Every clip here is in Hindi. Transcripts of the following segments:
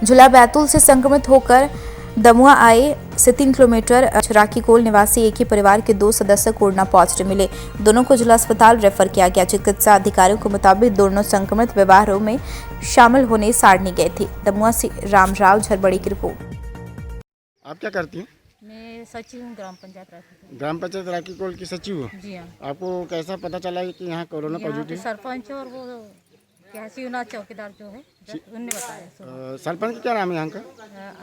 झुला बैतूल से संक्रमित होकर दमुआ आए से 3 किलोमीटर राखीकोल निवासी एक ही परिवार के 2 सदस्य कोरोना पॉजिटिव मिले। दोनों को जिला अस्पताल रेफर किया गया। चिकित्सा अधिकारियों के मुताबिक दोनों संक्रमित व्यवहारों में शामिल होने सारनी गए थे। दमुआ से रामराव झरबड़ी की रिपोर्ट। आप क्या करती हैं? मैं सचिव हूँ ग्राम पंचायत राखीकोल। ग्राम पंचायत राखीकोल की सचिव हो? जी हाँ। आपको कैसा पता चला कि यहाँ कोरोना यहाँ पॉजिटिव पे है? सरपंच और वो क्या शिवनाथ चौकीदार जो है उनने बताया। सरपंच का क्या नाम है यहाँ का?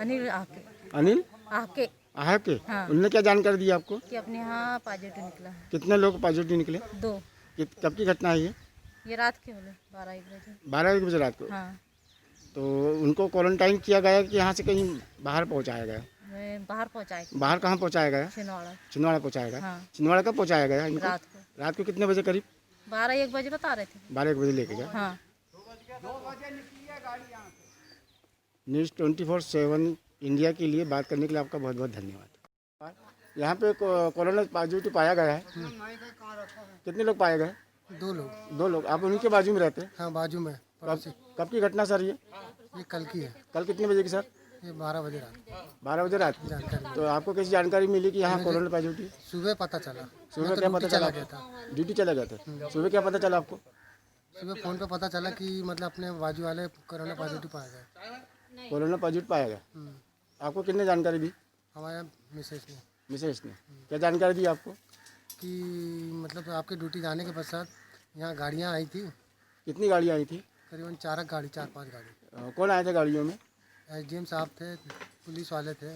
अनिल आके। अनिल आके आहके? हाँ। उनने क्या जानकारी दी आपको? कि अपने यहाँ पॉजिटिव निकला है। कितने लोग पॉजिटिव निकले? 2। कब की घटना है ये रात के बोले 12-1 बजे। 12 बजे रात को? हाँ। तो उनको क्वारंटाइन किया गया कि यहाँ से कहीं बाहर पहुँचाया गया? मैं बाहर पहुँचाए। बाहर कहाँ पहुँचाया गया? छिंदवाड़ा। छिंदवाड़ा पहुँचाया गया? हाँ। छिंदवाड़ा कब पहुँचाया गया इनको? रात को। रात को कितने बजे करीब? 12-1 बजे बता रहे थे। 12-1 बजे लेके गया। हाँ। न्यूज़ 24/7 इंडिया के लिए बात करने के लिए आपका बहुत बहुत धन्यवाद। यहाँ पे कोरोना पॉजिटिव पाया गया है। कितने लोग पाए गए? 2 लोग। 2 लोग। आप उनके बाजू में रहते हैं? हाँ, बाजू में। कब की घटना सर ये कल की है। कल कितने बजे की सर? ये 12 बजे रात 12 बजे रात। जानकारी। तो आपको कैसी जानकारी मिली कि यहाँ कोरोना पॉजिटिव? सुबह पता चला। सुबह मैं क्या तो पता ड्यूटी चला? गया था। ड्यूटी चला गया था। सुबह क्या पता चला आपको? सुबह फ़ोन पे पता चला कि मतलब अपने बाजू वाले कोरोना पॉजिटिव पाया गया। कोरोना पॉजिटिव पाया गया। आपको कितने जानकारी दी? हमारे मिसेज ने मिसेज ने क्या जानकारी दी आपको? कि मतलब आपके ड्यूटी जाने के पश्चात यहाँ गाड़ियाँ आई थी। कितनी गाड़ियाँ आई थी? करीबन 4-5 गाड़ी। कौन आए थे गाड़ियों में? SDM साहब थे, पुलिस वाले थे।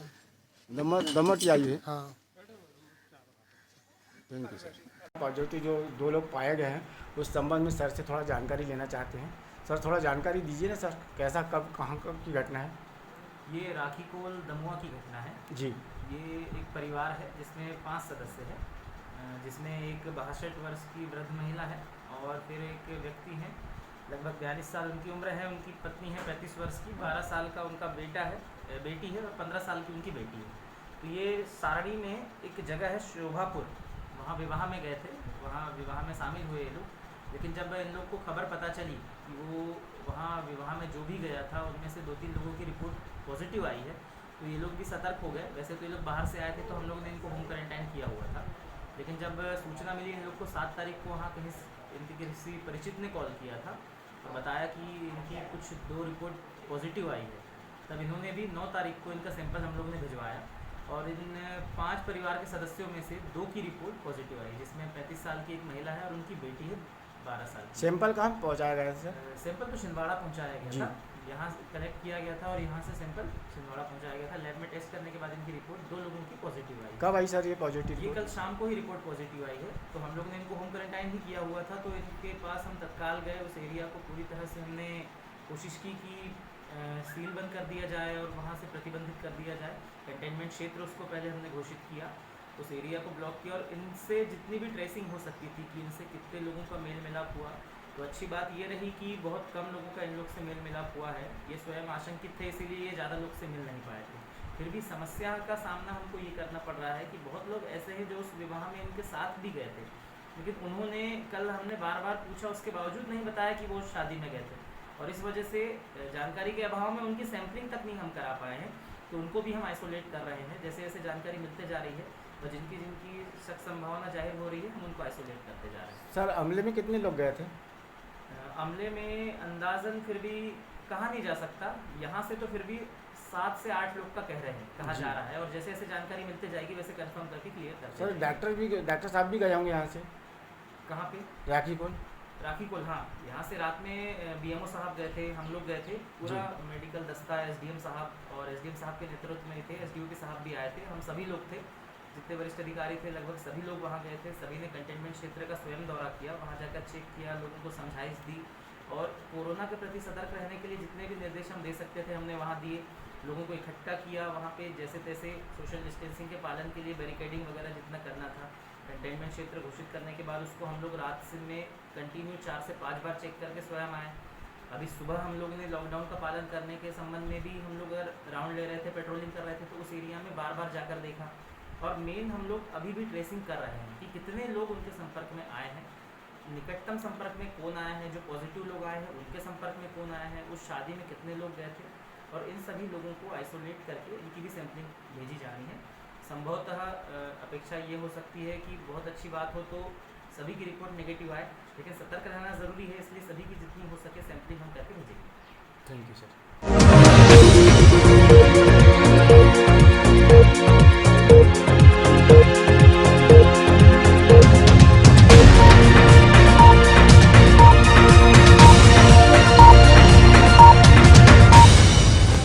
दमट आई है। हाँ। Thank you sir. पॉजिटिव जो 2 लोग पाए गए हैं उस संबंध में सर से थोड़ा जानकारी लेना चाहते हैं। सर थोड़ा जानकारी दीजिए ना सर, कैसा कब कहाँ कब की घटना है? ये राखीकोल दमुआ की घटना है जी। ये एक परिवार है जिसमें 5 सदस्य हैं, जिसमें एक 62 वर्ष की वृद्ध महिला है और फिर एक व्यक्ति हैं लगभग 42 साल उनकी उम्र है। उनकी पत्नी है 35 वर्ष की, 12 साल का उनका बेटी है और 15 साल की उनकी बेटी है। तो ये सारणी में एक जगह है शोभापुर, वहाँ विवाह में गए थे, वहाँ विवाह में शामिल हुए ये लोग। लेकिन जब इन लोग को खबर पता चली कि वो वहाँ विवाह में जो भी गया था उनमें से 2-3 लोगों की रिपोर्ट पॉजिटिव आई है, तो ये लोग भी सतर्क हो गए। वैसे तो ये लोग बाहर से आए थे तो हम लोगों ने इनको होम क्वारंटाइन किया हुआ था, लेकिन जब सूचना मिली इन लोग को 7 तारीख को वहाँ कहीं इनके किसी परिचित ने कॉल किया था और बताया कि इनकी कुछ 2 रिपोर्ट पॉजिटिव आई है, तब इन्होंने भी 9 तारीख को इनका सैंपल हम लोगों ने भिजवाया और इन 5 परिवार के सदस्यों में से 2 की रिपोर्ट पॉजिटिव आई, जिसमें 35 साल की एक महिला है और उनकी बेटी है 12 साल की। सैंपल कहाँ पहुँचाया गया सर? सैंपल तो छिंदवाड़ा पहुंचाया गया था, यहाँ से कलेक्ट किया गया था और यहाँ से सैंपल छिंदवाड़ा पहुंचाया गया था। लैब में टेस्ट करने के बाद इनकी रिपोर्ट 2 लोगों की पॉजिटिव आई। कब आई सर ये पॉजिटिव? ये कल शाम को ही रिपोर्ट पॉजिटिव आई है, तो हम लोग ने इनको होम क्वारंटाइन ही किया हुआ था। तो इनके पास हम तत्काल गए, उस एरिया को पूरी तरह से हमने कोशिश की कि सील बंद कर दिया जाए और वहाँ से प्रतिबंधित कर दिया जाए। कंटेनमेंट क्षेत्र उसको पहले हमने घोषित किया, उस एरिया को ब्लॉक किया और इनसे जितनी भी ट्रेसिंग हो सकती थी कि इनसे कितने लोगों का मेल मिलाप हुआ, तो अच्छी बात ये रही कि बहुत कम लोगों का इन लोग से मेल मिलाप हुआ है। ये स्वयं आशंकित थे, इसीलिए ये ज़्यादा लोग से मिल नहीं पाए थे। फिर भी समस्या का सामना हमको ये करना पड़ रहा है कि बहुत लोग ऐसे हैं जो उस विवाह में इनके साथ भी गए थे, लेकिन उन्होंने कल हमने बार बार पूछा, उसके बावजूद नहीं बताया कि वो शादी में गए थे और इस वजह से जानकारी के अभाव में उनकी सैंपलिंग तक नहीं हम करा पाए हैं। तो उनको भी हम आइसोलेट कर रहे हैं। जैसे जैसे जानकारी मिलते जा रही है और जिनकी जिनकी शक संभावना जाहिर हो रही है, हम उनको आइसोलेट करते जा रहे हैं। सर अमले में कितने लोग गए थे? अमले में अंदाजन फिर भी कहा नहीं जा सकता, यहाँ से तो फिर भी 7 से 8 लोग का कह रहे हैं, कहा जा रहा है और जैसे जैसे जानकारी मिलते जाएगी वैसे कंफर्म करके क्लियर करते सर जाएंगे। डॉक्टर साहब भी गए होंगे यहाँ से? कहाँ पे? राखीकोल। राखीकोल, हाँ, यहाँ से रात में BMO साहब गए थे, हम लोग गए थे, पूरा मेडिकल दस्ता SDM साहब और SDM साहब के नेतृत्व में थे, SDO साहब भी आए थे, हम सभी लोग थे, जितने वरिष्ठ अधिकारी थे लगभग सभी लोग वहाँ गए थे। सभी ने कंटेनमेंट क्षेत्र का स्वयं दौरा किया, वहाँ जाकर चेक किया, लोगों को समझाइश दी और कोरोना के प्रति सतर्क रहने के लिए जितने भी निर्देश हम दे सकते थे हमने वहाँ दिए। लोगों को इकट्ठा किया वहाँ पे, जैसे तैसे सोशल डिस्टेंसिंग के पालन के लिए बैरिकेडिंग वगैरह जितना करना था। कंटेनमेंट क्षेत्र घोषित करने के बाद उसको हम लोग रात से में कंटिन्यू 4 से 5 बार चेक करके स्वयं आए। अभी सुबह हम लोगों ने लॉकडाउन का पालन करने के संबंध में भी हम लोग अगर राउंड ले रहे थे, पेट्रोलिंग कर रहे थे, तो उस एरिया में बार बार जाकर देखा। और मेन हम लोग अभी भी ट्रेसिंग कर रहे हैं कि कितने लोग उनके संपर्क में आए हैं, निकटतम संपर्क में कौन आया है, जो पॉजिटिव लोग आए हैं उनके संपर्क में कौन आया है, उस शादी में कितने लोग गए थे, और इन सभी लोगों को आइसोलेट करके इनकी भी सैंपलिंग भेजी जा रही है। संभवतः अपेक्षा ये हो सकती है कि बहुत अच्छी बात हो तो सभी की रिपोर्ट नेगेटिव आए, लेकिन सतर्क रहना ज़रूरी है, इसलिए सभी की जितनी हो सके सैंपलिंग हम करके भेजेंगे। Thank you sir.